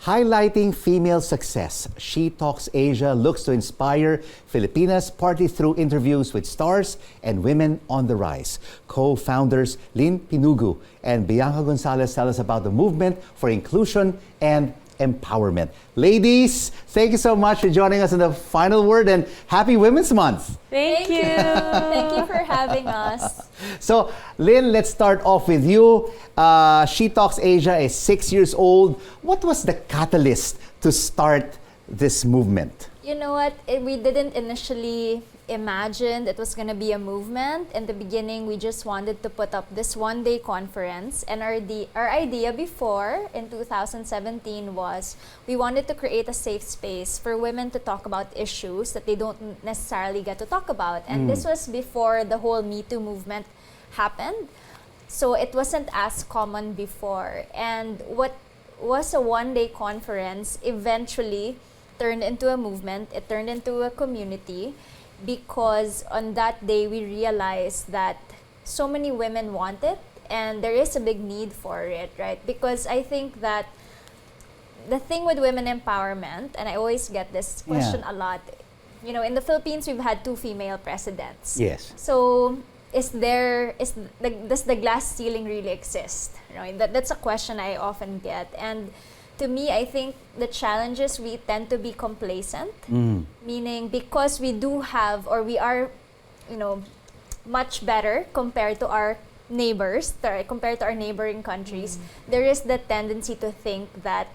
Highlighting female success, She Talks Asia looks to inspire Filipinas partly through interviews with stars and women on the rise. Co-founders Lynn, Pinugu and Bianca Gonzalez tell us about the movement for inclusion and empowerment. Ladies, thank you so much for joining us in the final word, and happy Women's Month. Thank you. Thank you for having us. So, Lynn, let's start off with you. She Talks Asia is 6 years old. What was the catalyst to start this movement? You know what? We didn't initially imagine it was going to be a movement. In the beginning, we just wanted to put up this one-day conference. And our idea before, in 2017, was we wanted to create a safe space for women to talk about issues that they don't necessarily get to talk about. And this was before the whole Me Too movement happened. So it wasn't as common before. And what was a one-day conference eventually turned into a movement. It turned into a community, because on that day we realized that so many women want it and there is a big need for it, right? Because I think that the thing with women empowerment, and I always get this question a lot, you know, in the Philippines we've had 2 female presidents. Yes. So does the glass ceiling really exist? Right? That's a question I often get. And to me, I think the challenges, we tend to be complacent, meaning because we do have, or we are, you know, much better compared to our neighbors, compared to our neighboring countries, there is the tendency to think that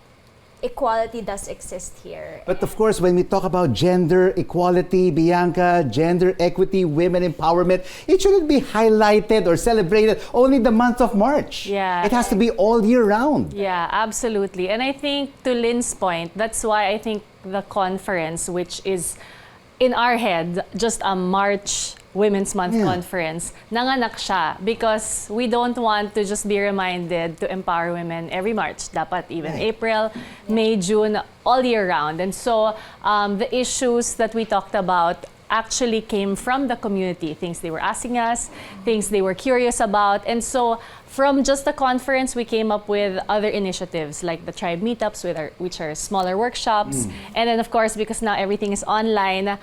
equality does exist here. But of course, when we talk about gender equality, Bianca, gender equity, women empowerment, it shouldn't be highlighted or celebrated only the month of March. Yeah. It has to be all year round. Yeah, absolutely. And I think to Lynn's point, that's why I think the conference, which is in our head just a March Women's Month conference, nanganak siya because we don't want to just be reminded to empower women every March. Dapat even April, May, June, all year round. And so the issues that we talked about actually came from the community, things they were asking us, things they were curious about. And so from just the conference, we came up with other initiatives like the tribe meetups, which are smaller workshops. And then of course, because now everything is online,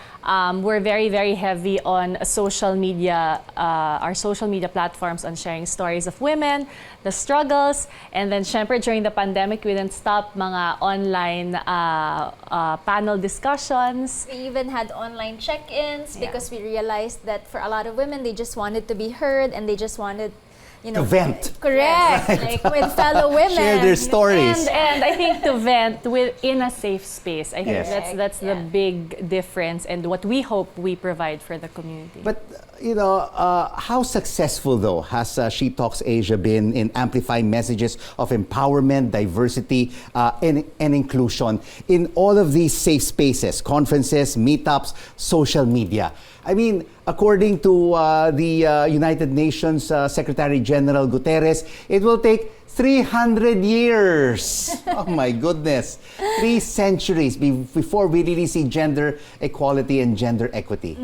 we're very, very heavy on social media, our social media platforms, on sharing stories of women, the struggles. And then syempre during the pandemic, we didn't stop mga online panel discussions. We even had online check-ins because we realized that for a lot of women, they just wanted to be heard and they just wanted, you know, to vent. Correct. Like with fellow women. Share their stories. And I think to vent in a safe space. I think that's the big difference and what we hope we provide for the community. But, you know, how successful, though, has She Talks Asia been in amplifying messages of empowerment, diversity, and inclusion in all of these safe spaces, conferences, meetups, social media? I mean, according to the United Nations Secretary General Guterres, it will take 300 years. Oh my goodness. 3 centuries before we really see gender equality and gender equity.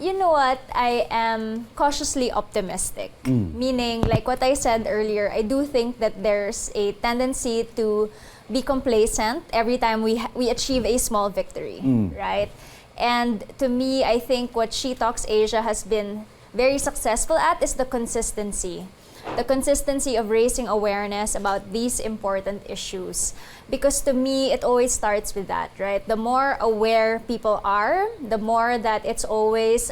You know what? I am cautiously optimistic. Meaning, like what I said earlier, I do think that there's a tendency to be complacent every time we achieve a small victory, right? And to me, I think what She Talks Asia has been very successful at is the consistency. The consistency of raising awareness about these important issues. Because to me, it always starts with that, right? The more aware people are, the more that it's always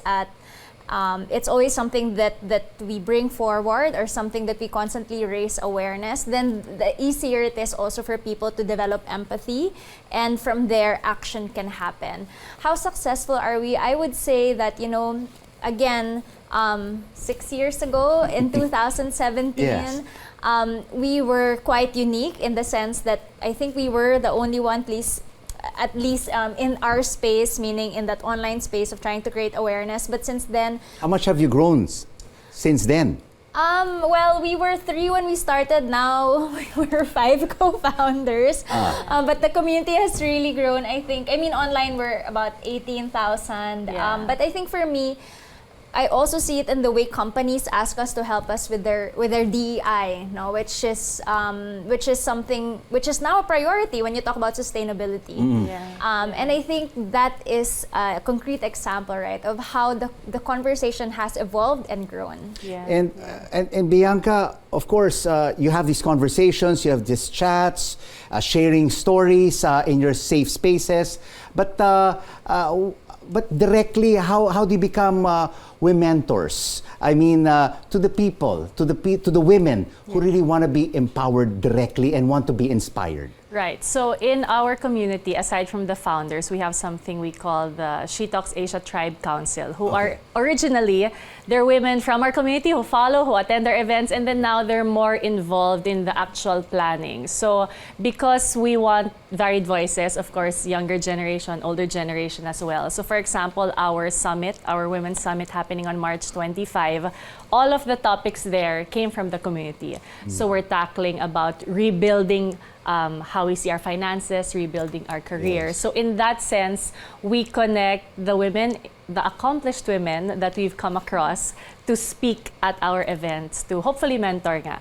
something that we bring forward or something that we constantly raise awareness, then the easier it is also for people to develop empathy, and from there, action can happen. How successful are we? I would say that, you know, again, 6 years ago in 2017, we were quite unique in the sense that I think we were the only one, at least in our space, meaning in that online space of trying to create awareness. But since then... How much have you grown since then? Well, we were 3 when we started. Now we're 5 co-founders. But the community has really grown, I think. I mean, online we're about 18,000. But I think for me, I also see it in the way companies ask us to help us with their DEI, no, which is something which is now a priority when you talk about sustainability. And I think that is a concrete example, right, of how the conversation has evolved and grown. Yeah. And Bianca, of course, you have these conversations, you have these chats, sharing stories in your safe spaces, but directly, how do you become women mentors? I mean, to the people, to the women who really want to be empowered directly and want to be inspired. Right. So in our community, aside from the founders, we have something we call the She Talks Asia Tribe Council, who are originally, they're women from our community who follow, who attend our events, and then now they're more involved in the actual planning. So because we want varied voices, of course, younger generation, older generation as well. So for example, our summit, our Women's Summit happening on March 25, all of the topics there came from the community. So we're tackling about rebuilding how we see our finances, rebuilding our careers. So in that sense, we connect the women, the accomplished women that we've come across to speak at our events, to hopefully mentor nga,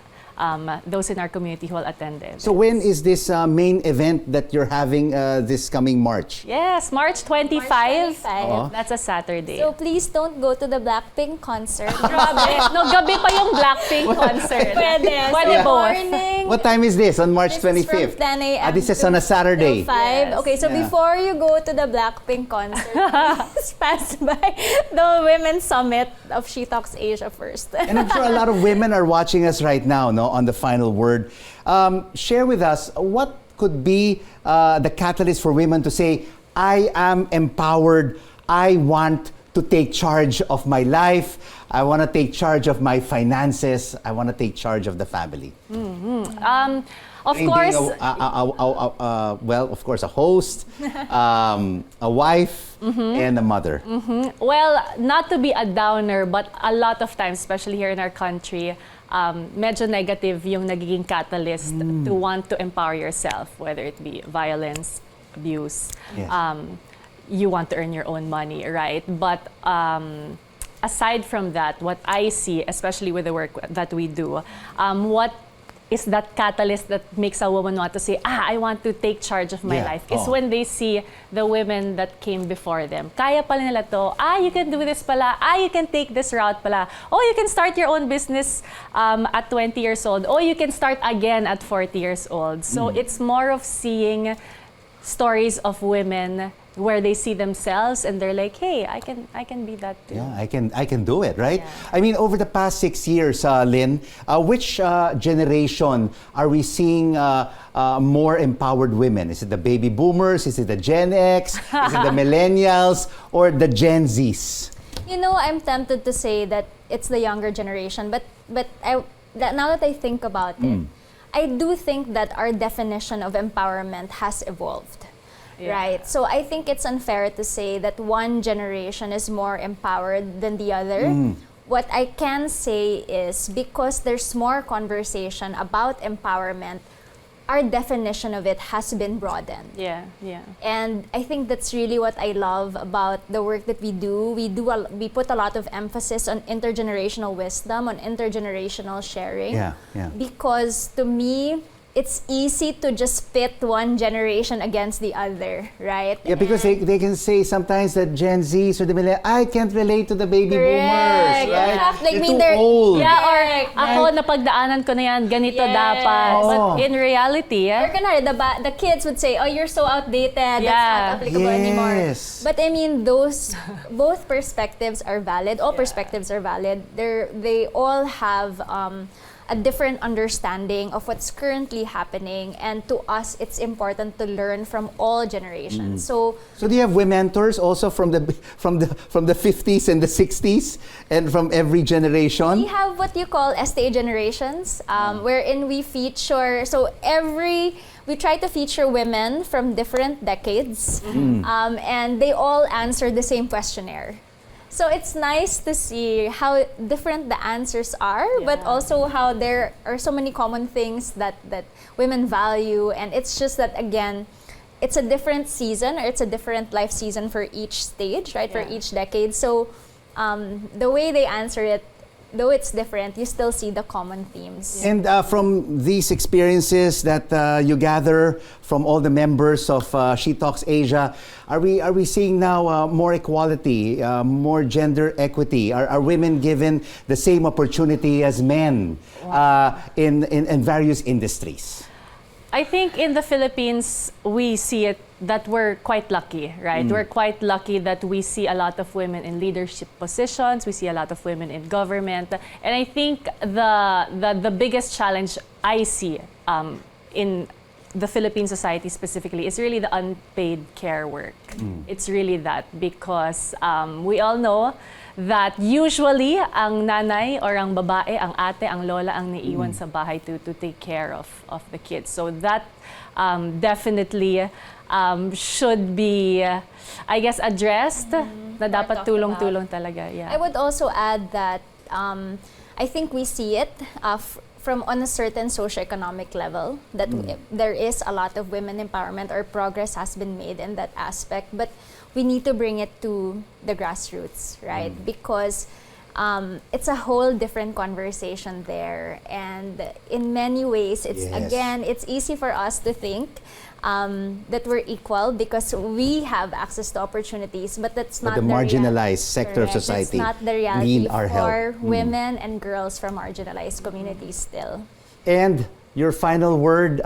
those in our community who will attend it. So when is this main event that you're having this coming March? Yes, March 25. March 25. That's a Saturday. So please don't go to the Blackpink concert. Grabe. No, gabi pa yung Blackpink concert. Pwede both. Morning. What time is this on March This is 25th? from 10 a.m. This is on a Saturday. till 5. Yes. Okay, so Yeah. before you go to the Blackpink concert, please pass by the Women's Summit of She Talks Asia first. And I'm sure a lot of women are watching us right now, no, on the final word. Share with us what could be the catalyst for women to say, I am empowered, I want to take charge of my life, I want to take charge of my finances, I want to take charge of the family. Of Being course, well, of course, a host, a wife, and a mother. well, not to be a downer, but a lot of times, especially here in our country, medyo negative yung nagiging catalyst to want to empower yourself, whether it be violence, abuse, Yes. you want to earn your own money, right? But aside from that, what I see, especially with the work that we do, what is that catalyst that makes a woman want to say, I want to take charge of my Yeah. life, is when they see the women that came before them. Kaya pala nila to. You can do this pala. You can take this route pala. Oh, you can start your own business at 20 years old. Oh, you can start again at 40 years old. So it's more of seeing stories of women where they see themselves and they're like, hey, I can be that too. Yeah, I can do it, right? Yeah. I mean, over the past 6 years, Lynn, which generation are we seeing more empowered women? Is it the baby boomers? Is it the Gen X? Is it the millennials? Or the Gen Zs? You know, I'm tempted to say that it's the younger generation, but now that I think about it, I do think that our definition of empowerment has evolved. Yeah. Right. So I think it's unfair to say that one generation is more empowered than the other. What I can say is because there's more conversation about empowerment, our definition of it has been broadened. Yeah. And I think that's really what I love about the work that we do. We put a lot of emphasis on intergenerational wisdom, on intergenerational sharing. Yeah. Because to me, it's easy to just pit one generation against the other, right? Yeah, because they can say sometimes that Gen Zs or the millennials, I can't relate to the baby boomers, right? Yeah. Like, They're mean, too they're- old. Yeah, or ako napagdaanan ko na yan, ganito Yes. dapat. Oh. But in reality, Or kunwari, the kids would say, oh, you're so outdated, that's Yeah. not applicable anymore. Yes. But I mean, both perspectives are valid. All perspectives are valid. They all have a different understanding of what's currently happening, and to us, it's important to learn from all generations. So So do you have women mentors also from the 50s and the 60s and from every generation? we have what you call Estee Generations, wherein we feature, we try to feature women from different decades, and they all answer the same questionnaire. So it's nice to see how different the answers are, but also how there are so many common things that women value, and it's just that, again, it's a different season, or it's a different life season for each stage, right? For Yeah. each decade. So the way they answer it, though it's different, you still see the common themes. And from these experiences that you gather from all the members of She Talks Asia, are we seeing now more equality, more gender equity? Are women given the same opportunity as men in various industries? I think in the Philippines, we see it that we're quite lucky, right? We're quite lucky that we see a lot of women in leadership positions. We see a lot of women in government. And I think the biggest challenge I see in the Philippine society specifically is really the unpaid care work. It's really that because we all know that usually ang nanay or ang babae, ang ate, ang lola ang naiiwan sa bahay to take care of the kids. So that definitely should be, I guess, addressed na dapat tulong-tulong talaga. Yeah. I would also add that I think we see it from on a certain socioeconomic level that there is a lot of women empowerment or progress has been made in that aspect, but we need to bring it to the grassroots, right? Because it's a whole different conversation there, and in many ways, it's again, it's easy for us to think that we're equal because we have access to opportunities, but that's not the marginalized sector of Correct. society That's not the reality need our help. for women and girls from marginalized communities still. And your final word,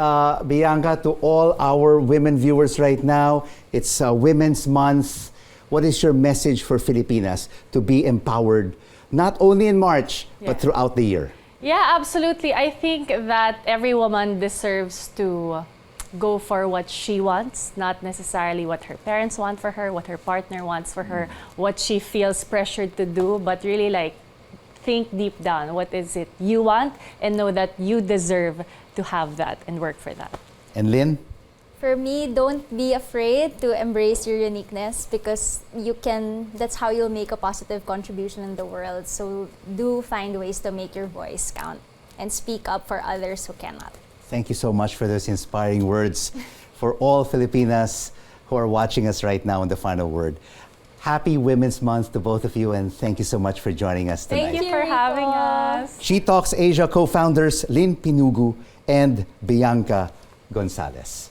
Bianca, to all our women viewers right now. It's Women's Month. What is your message for Filipinas to be empowered, not only in March, but throughout the year? Yeah, absolutely. I think that every woman deserves to go for what she wants, not necessarily what her parents want for her, what her partner wants for her, what she feels pressured to do, but really like think deep down, what is it you want, and know that you deserve to have that and work for that. And Lynn? For me, don't be afraid to embrace your uniqueness because that's how you'll make a positive contribution in the world. So do find ways to make your voice count and speak up for others who cannot. Thank you so much for those inspiring words for all Filipinas who are watching us right now in the final word. Happy Women's Month to both of you, and thank you so much for joining us tonight. Thank you for having us. She Talks Asia co-founders Lynn Pinugu and Bianca Gonzalez.